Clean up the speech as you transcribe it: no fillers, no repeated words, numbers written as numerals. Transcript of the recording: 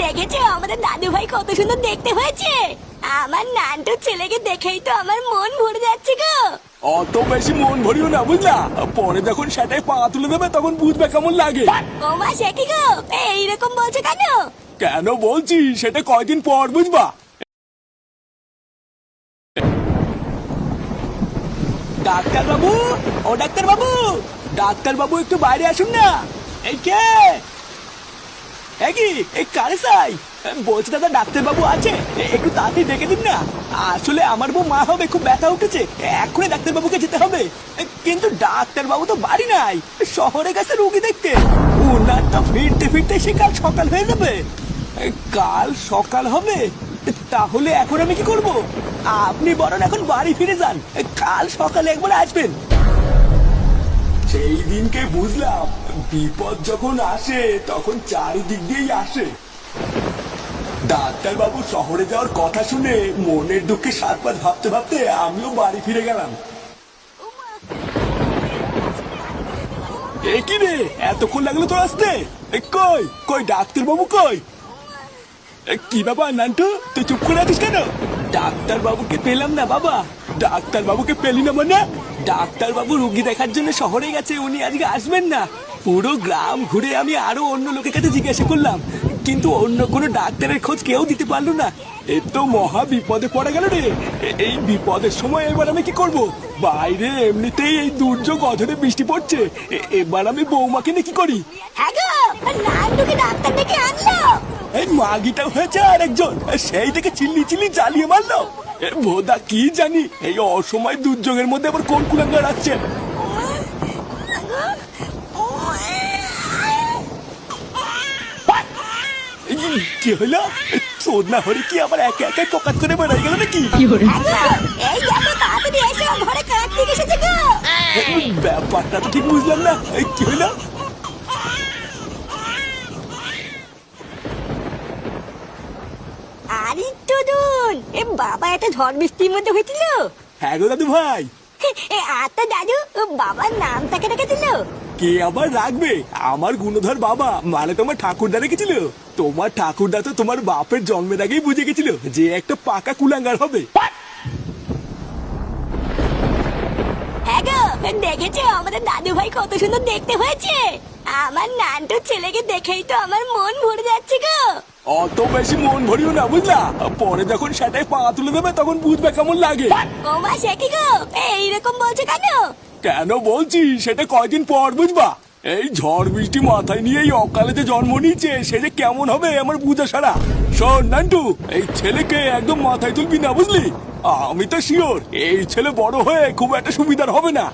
দেখেছো আমাদের দাদু ভাই কত সুন্দর দেখতে হয়েছে। আমার নান্টুর ছেলেকে দেখেই তো আমার মন ভরে যাচ্ছে গো। অত বেশি মন ভরিও না বুঝলা, পরে যখন সেটাই পা তুলে দেবে তখন বুঝবে কেমন লাগে। ও মা সে কি গো, এইরকম বলছো কেন? কেন বলছি সেটা কয়দিন পর বুঝবা। ডাক্তার বাবু, ও ডাক্তার বাবু, ডাক্তার বাবু একটু বাইরে আসুন না। এই কে? কি এই কারে চাই? বলছি দাদা ডাক্তার বাবু আছে, একটু তাড়াতাড়ি ডেকে দিন না। আসলে আমার বউ মা হবে, খুব ব্যথা উঠেছে, এখনই ডাক্তার বাবুকে যেতে হবে। কিন্তু ডাক্তার বাবু তো বাড়ি নাই, শহরে গেছে রুগী দেখতে। উনার তো ফিরতে ফিরতে সে কাল সকাল হয়ে যাবে। কাল সকাল হবে? তাহলে এখন আমি কি করব? আপনি বরং এখন বাড়ি ফিরে যান, কাল সকালে একবার আসবেন। সেই দিনকে বুঝলাম বিপদ যখন আসে তখন চারিদিক দিয়েই আসে। ডাক্তার বাবু শহরে যাওয়ার কথা শুনে মনের দুঃখে সাত পাঁচ ভাবতে ভাবতে আমিও বাড়ি ফিরে গেলাম। এ কি রে, এতক্ষণ লাগলো তোর আসতে? কই কই ডাক্তার বাবু কই? কি ব্যাপার নান্টু, তুই চুপ করে আছিস কেন? ডাক্তার বাবুকে পেলাম না বাবা। ডাক্তার বাবুকে পেলি না মানে? ডাক্তার বাবু রুগী দেখার জন্য শহরে গেছে, উনি আজকে আসবেন না। পুরো গ্রাম ঘুরে আমি আরো অন্য লোকের কাছে জিজ্ঞাসা করলাম, কিন্তু অন্য কোনো ডাক্তারের খোঁজ কেউ দিতে পারলো না। এ তো মহা বিপদে পড়ে গেল রে। এই বিপদের সময় এবার আমি কি করব? বাইরে এমনিতেই এই দুর্যোগ অধরে বৃষ্টি পড়ছে, এবার আমি বৌমাকে নিয়ে কি করি? হ্যাঁ গো, নান্টুকে ডাক্তার ডেকে আনলো। এই মাগিটা হয়েছে আর একজন, সেই থেকে চিল্লি চিল্লি জ্বালিয়ে মারলো। ভোদা কি জানি এই অসময় দুর্যোগের মধ্যে আবার কোন কুলাঙ্গার আসছে। কি হইলো? চোদ না হলে কি আবার একা একা ককাত করে বেড়াই গেল নাকি? এই দেখো তাড়াতাড়ি এসো, ঘরে কার্তিক এসেছে গো। ব্যাপারটা তো ঠিক বুঝলাম না, কি হইলো? আরে টুডুন, এ বাবা এত ঝড় বৃষ্টির মধ্যে হয়েছিল। হ্যাঁ গো দাদু ভাই। আচ্ছা দাদু, বাবার নামটাকে রেখে দিল। কে আবার রাখবে? আমার গুণধর বাবা, মানে তোমার ঠাকুরদা রেখেছিল। তোমার ঠাকুরদা তো তোমার বাপের জন্মের আগেই বুঝে গেছিল যে একটা পাকা কুলাঙ্গার হবে। হ্যাঁ গো, দেখেছো আমাদের দাদু ভাই কত সুন্দর দেখতে হয়েছে। আমার নান্টুর ছেলেকে দেখেই তো আমার মন ভরে যাচ্ছে গো। অত বেশি মন ভরিও না বুঝলা, পরে যখন সেটাই পা তুলে দেবে তখন বুঝবে কেমন লাগে। ও মা সে কি গো, এইরকম বলছো কেন? কেন বলছি সেটা কয়দিন পর বুঝবা। এই ঝড় বৃষ্টি মাথায় নিয়ে এই অকালে যে জন্ম নিয়েছে সে যে কেমন হবে আমার বুঝা সারা। শোন নান্টু, এই ছেলেকে একদম মাথায় তুলবি না বুঝলি। আমি তো শিওর এই ছেলে বড় হয়ে খুব একটা সুবিধার হবে না।